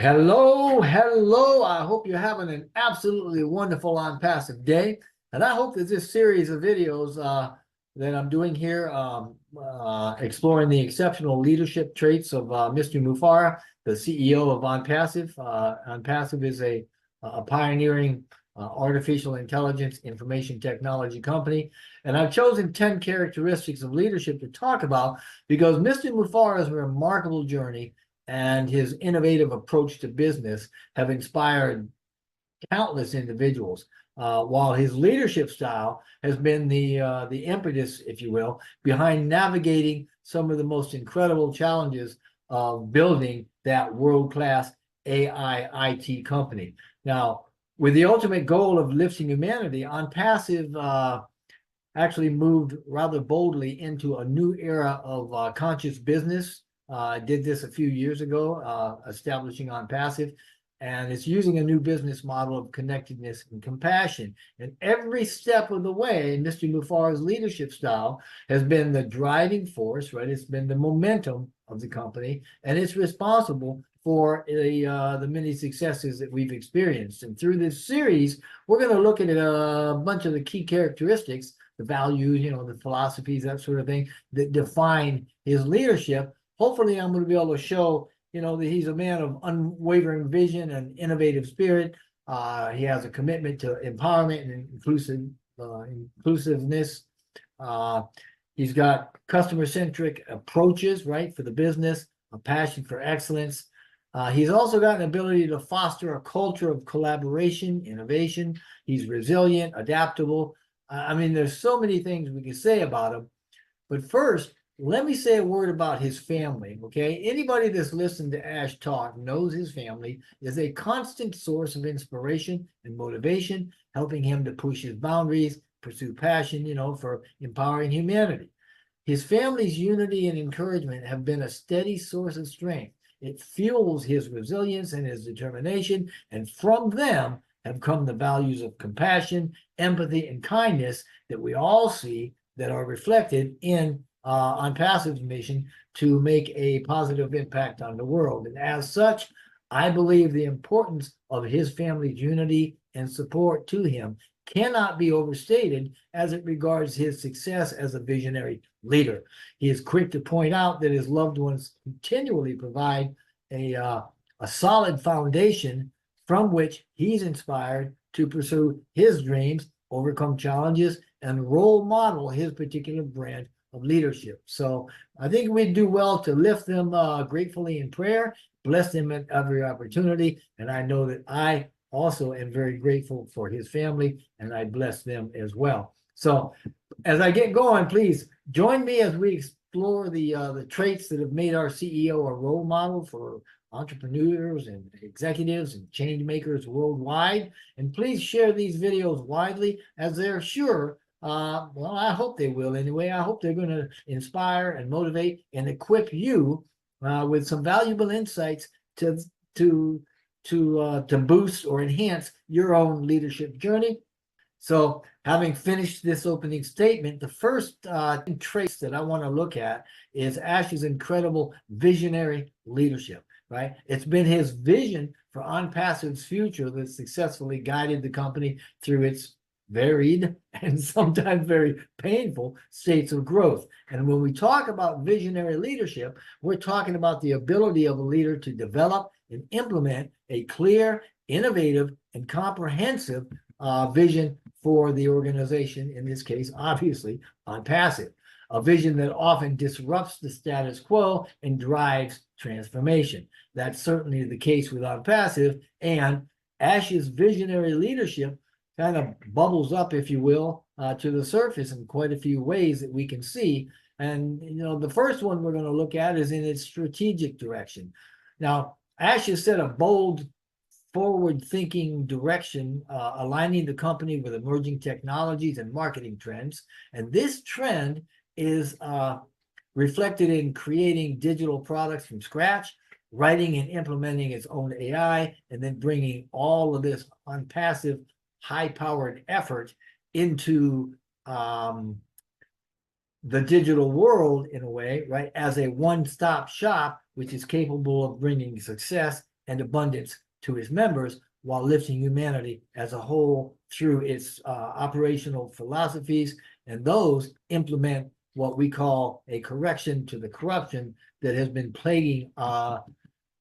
Hello, hello. I hope you're having an absolutely wonderful ONPASSIVE day. And I hope that this series of videos that I'm doing here, exploring the exceptional leadership traits of Mr. Mufareh, the CEO of ONPASSIVE. ONPASSIVE is a pioneering artificial intelligence information technology company. And I've chosen 10 characteristics of leadership to talk about because Mr. Mufareh's remarkable journey and his innovative approach to business have inspired countless individuals. While his leadership style has been the impetus, if you will, behind navigating some of the most incredible challenges of building that world-class AI IT company. Now, with the ultimate goal of lifting humanity, OnPassive actually moved rather boldly into a new era of conscious business. Did this a few years ago, establishing OnPassive, and it's using a new business model of connectedness and compassion. And every step of the way, Mr. Mufareh's leadership style has been the driving force, right? It's been the momentum of the company, and it's responsible for the many successes that we've experienced. And through this series, we're going to look at a bunch of the key characteristics, the values, the philosophies, that sort of thing, that define his leadership. Hopefully, I'm going to be able to show, that he's a man of unwavering vision and innovative spirit. He has a commitment to empowerment and inclusiveness. He's got customer-centric approaches, right, for the business, a passion for excellence. He's also got an ability to foster a culture of collaboration, innovation. He's resilient, adaptable. I mean, there's so many things we can say about him. But first, let me say a word about his family, okay? Anybody that's listened to Ash talk knows his family is a constant source of inspiration and motivation, helping him to push his boundaries, pursue passion, for empowering humanity. His family's unity and encouragement have been a steady source of strength. It fuels his resilience and his determination, and from them have come the values of compassion, empathy, and kindness that we all see that are reflected in OnPassive's mission to make a positive impact on the world. And as such, I believe the importance of his family's unity and support to him cannot be overstated as it regards his success as a visionary leader. He is quick to point out that his loved ones continually provide a solid foundation from which he's inspired to pursue his dreams, overcome challenges, and role model his particular brand of leadership. So I think we do well to lift them gratefully in prayer, bless them at every opportunity. And I know that I also am very grateful for his family, and I bless them as well. So as I get going, please join me as we explore the traits that have made our CEO a role model for entrepreneurs and executives and change makers worldwide. And please share these videos widely, as they're sure, well, I hope they will anyway. I hope they're going to inspire and motivate and equip you with some valuable insights to boost or enhance your own leadership journey. So having finished this opening statement, the first traits that I want to look at is Ash's incredible visionary leadership, right? It's been his vision for OnPassive's future that successfully guided the company through its varied and sometimes very painful states of growth. And when we talk about visionary leadership, we're talking about the ability of a leader to develop and implement a clear, innovative, and comprehensive vision for the organization, in this case, obviously, OnPassive, a vision that often disrupts the status quo and drives transformation. That's certainly the case with OnPassive, and Ash's visionary leadership kind of bubbles up, if you will, to the surface in quite a few ways that we can see. And, the first one we're going to look at is in its strategic direction. Now, Ash has set a bold, forward-thinking direction, aligning the company with emerging technologies and marketing trends. And this trend is reflected in creating digital products from scratch, writing and implementing its own AI, and then bringing all of this OnPassive high-powered effort into the digital world in a way, right, as a one-stop shop, which is capable of bringing success and abundance to its members, while lifting humanity as a whole through its operational philosophies, and those implement what we call a correction to the corruption that has been plaguing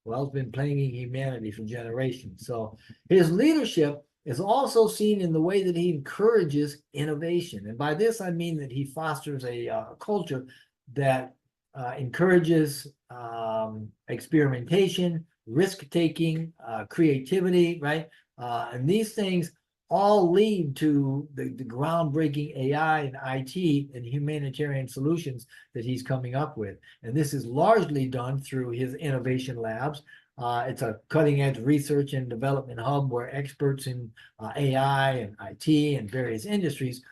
it's been plaguing humanity for generations. So his leadership is also seen in the way that he encourages innovation. And by this, I mean that he fosters a culture that encourages experimentation, risk-taking, creativity, right? And these things all lead to the groundbreaking AI and IT and humanitarian solutions that he's coming up with. And this is largely done through his innovation labs. It's a cutting-edge research and development hub where experts in AI and IT and various industries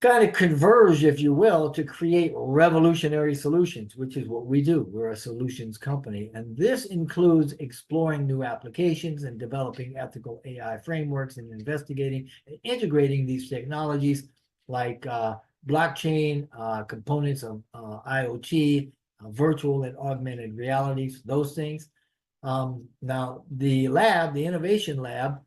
kind of converge, if you will, to create revolutionary solutions, which is what we do. We're a solutions company. And this includes exploring new applications and developing ethical AI frameworks and investigating and integrating these technologies like blockchain, components of IoT, virtual and augmented realities, those things. Now, the innovation lab,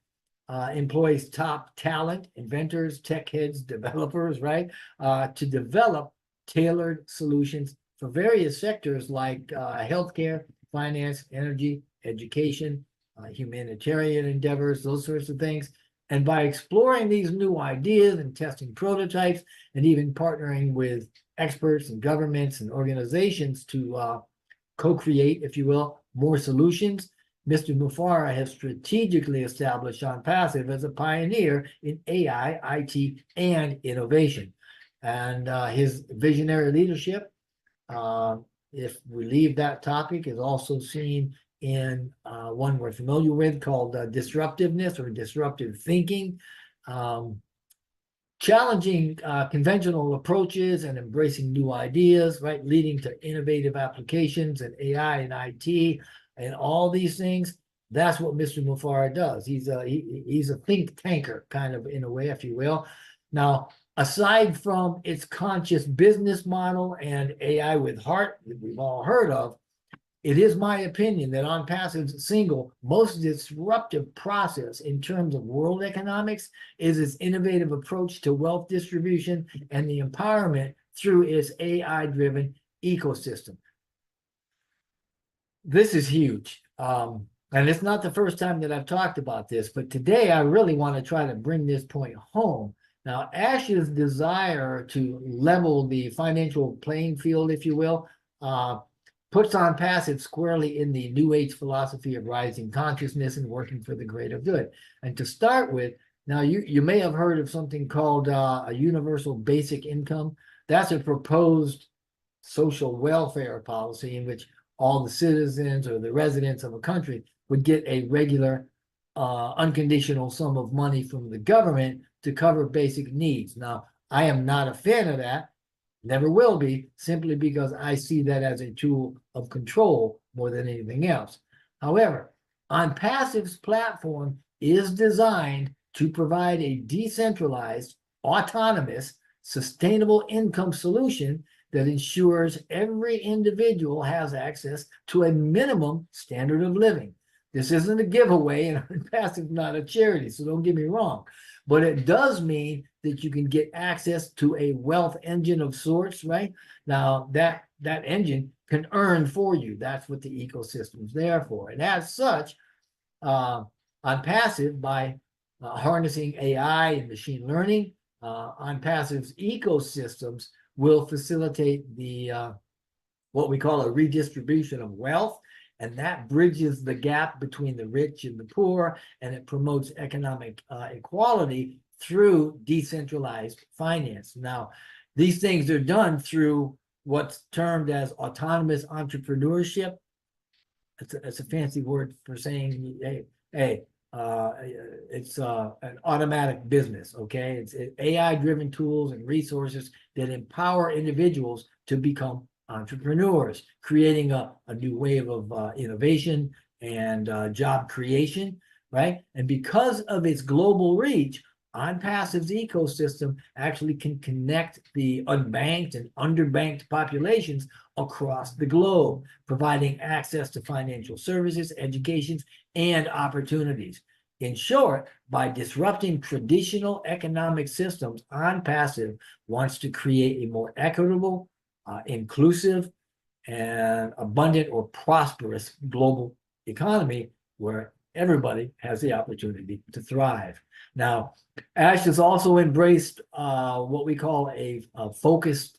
employs top talent, inventors, tech heads, developers, right, to develop tailored solutions for various sectors like healthcare, finance, energy, education, humanitarian endeavors, those sorts of things. And by exploring these new ideas and testing prototypes and even partnering with experts and governments and organizations to co-create, if you will, more solutions, Mr. Mufareh has strategically established ONPASSIVE as a pioneer in AI, IT, and innovation. And his visionary leadership, if we leave that topic, is also seen in one we're familiar with called disruptiveness or disruptive thinking. Challenging conventional approaches and embracing new ideas, right, leading to innovative applications in AI and IT, and all these things. That's what Mr. Mufareh does. He's a think tanker, kind of, in a way, if you will. Now, aside from its conscious business model and AI with heart that we've all heard of, it is my opinion that ONPASSIVE's single most disruptive process in terms of world economics is its innovative approach to wealth distribution and the empowerment through its AI-driven ecosystem. This is huge. And it's not the first time that I've talked about this, but today I really want to try to bring this point home. Now, Ash's desire to level the financial playing field, if you will, puts ONPASSIVE squarely in the New Age philosophy of rising consciousness and working for the greater good. And to start with, now you may have heard of something called a universal basic income. That's a proposed social welfare policy in which all the citizens or the residents of a country would get a regular unconditional sum of money from the government to cover basic needs. Now, I am not a fan of that, never will be, simply because I see that as a tool of control more than anything else. However, ONPASSIVE's platform is designed to provide a decentralized, autonomous, sustainable income solution that ensures every individual has access to a minimum standard of living. This isn't a giveaway, and ONPASSIVE is not a charity, so don't get me wrong. But it does mean that you can get access to a wealth engine of sorts, right? Now, that engine can earn for you. That's what the ecosystem's there for. And as such, ONPASSIVE, by harnessing AI and machine learning, ONPASSIVE's ecosystems will facilitate the what we call a redistribution of wealth, and that bridges the gap between the rich and the poor, and it promotes economic equality through decentralized finance. Now, these things are done through what's termed as autonomous entrepreneurship. It's a fancy word for saying, hey, it's an automatic business, okay? It's AI-driven tools and resources that empower individuals to become entrepreneurs, creating a new wave of innovation and job creation, right? And because of its global reach, ONPASSIVE's ecosystem actually can connect the unbanked and underbanked populations across the globe, providing access to financial services, educations, and opportunities. In short, by disrupting traditional economic systems, ONPASSIVE wants to create a more equitable, inclusive, and abundant or prosperous global economy where everybody has the opportunity to thrive. Now, Ash has also embraced what we call a focused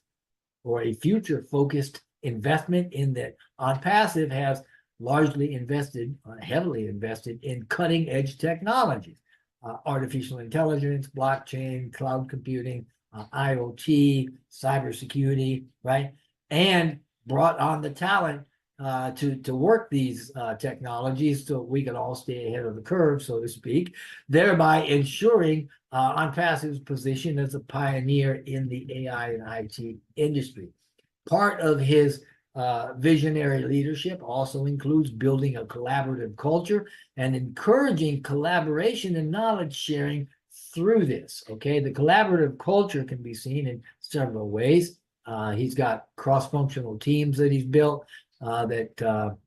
or a future-focused investment, in that ONPASSIVE has largely invested, heavily invested in cutting-edge technologies, artificial intelligence, blockchain, cloud computing, IoT, cybersecurity, right? And brought on the talent to work these technologies so we can all stay ahead of the curve, so to speak, thereby ensuring ONPASSIVE's position as a pioneer in the AI and IT industry. Part of his visionary leadership also includes building a collaborative culture and encouraging collaboration and knowledge sharing through this. Okay, the collaborative culture can be seen in several ways. He's got cross-functional teams that he's built that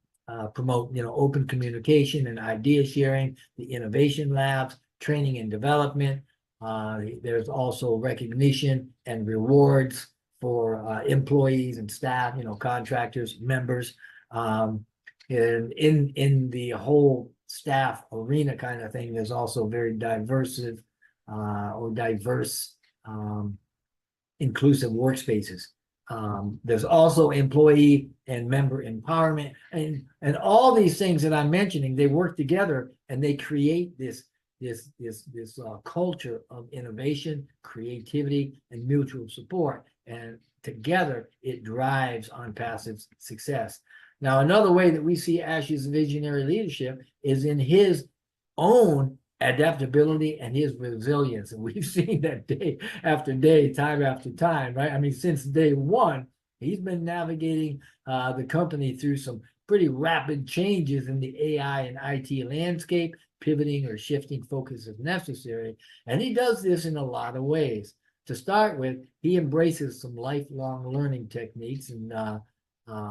promote, open communication and idea sharing, the innovation labs, training and development. There's also recognition and rewards for employees and staff, contractors, members. And in the whole staff arena kind of thing, there's also very diverse inclusive workspaces. There's also employee and member empowerment, and all these things that I'm mentioning, they work together and they create this culture of innovation, creativity, and mutual support. And together, it drives ONPASSIVE's success. Now, another way that we see Ash's visionary leadership is in his own adaptability and his resilience. And we've seen that day after day, time after time, right? I mean, since day one, he's been navigating the company through some pretty rapid changes in the AI and IT landscape, pivoting or shifting focus as necessary. And he does this in a lot of ways. To start with, he embraces some lifelong learning techniques and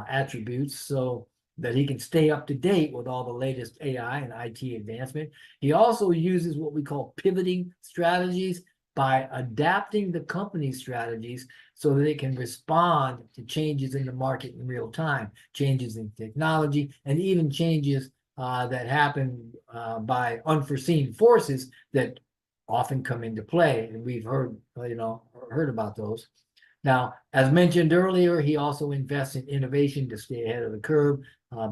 attributes so that he can stay up to date with all the latest AI and IT advancement. He also uses what we call pivoting strategies by adapting the company's strategies so that it can respond to changes in the market in real time, changes in technology, and even changes that happen by unforeseen forces that often come into play. And we've heard about those. Now, as mentioned earlier, he also invests in innovation to stay ahead of the curve,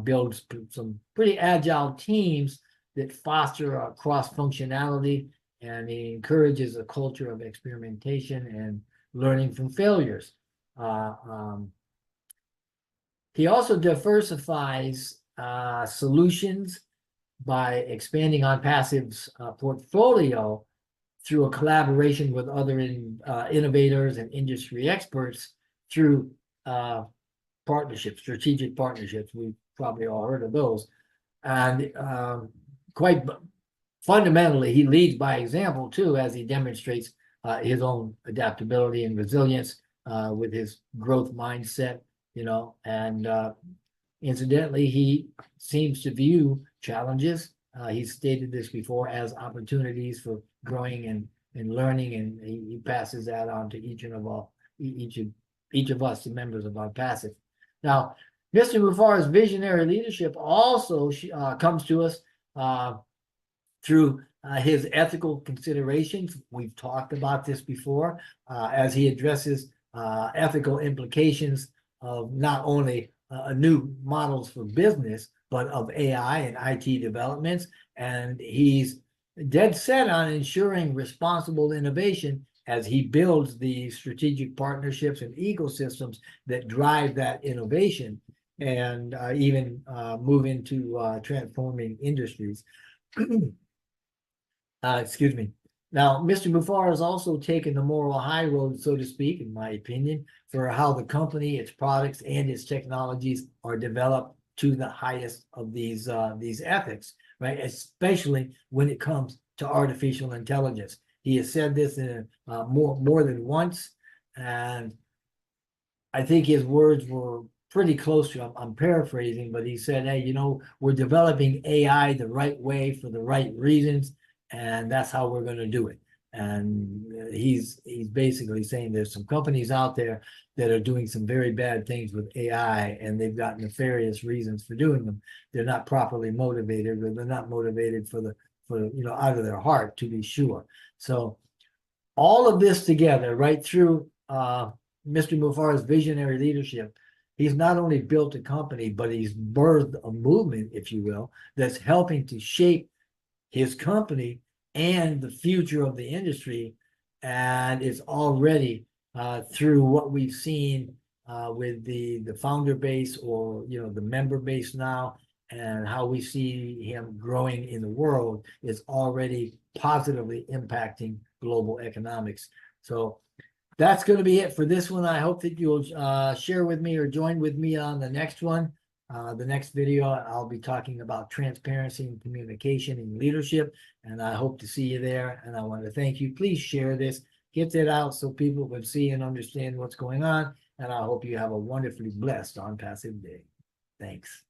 builds some pretty agile teams that foster cross-functionality, and he encourages a culture of experimentation and learning from failures. He also diversifies solutions by expanding ONPASSIVE's portfolio through a collaboration with other innovators and industry experts through partnerships, strategic partnerships. We've probably all heard of those. And quite fundamentally, he leads by example too, as he demonstrates his own adaptability and resilience with his growth mindset, and incidentally, he seems to view challenges, he's stated this before, as opportunities for growing and learning, and he passes that on to each of us, the members of ONPASSIVE. Now, Mr. Mufare's visionary leadership also comes to us through his ethical considerations. We've talked about this before, as he addresses ethical implications of not only new models for business, but of AI and IT developments. And he's dead set on ensuring responsible innovation as he builds the strategic partnerships and ecosystems that drive that innovation and even move into transforming industries. Excuse me. Now, Mr. Mufare has also taken the moral high road, so to speak, in my opinion, for how the company, its products, and its technologies are developed to the highest of these ethics, right? Especially when it comes to artificial intelligence. He has said this in more than once, and I think his words were pretty close to, I'm paraphrasing, but he said, hey, we're developing AI the right way for the right reasons, and that's how we're going to do it. And he's basically saying there's some companies out there that are doing some very bad things with AI, and they've got nefarious reasons for doing them. They're not properly motivated, or they're not motivated for out of their heart, to be sure. So all of this together, right through Mr. Mufareh's visionary leadership, he's not only built a company, but he's birthed a movement, if you will, that's helping to shape his company and the future of the industry. And it's already through what we've seen with the founder base, or the member base now, and how we see him growing in the world, is already positively impacting global economics. So that's going to be it for this one. I hope that you'll share with me or join with me on the next one. The next video, I'll be talking about transparency and communication and leadership, and I hope to see you there. And I want to thank you. Please share this, get it out so people can see and understand what's going on. And I hope you have a wonderfully blessed ONPASSIVE day. Thanks.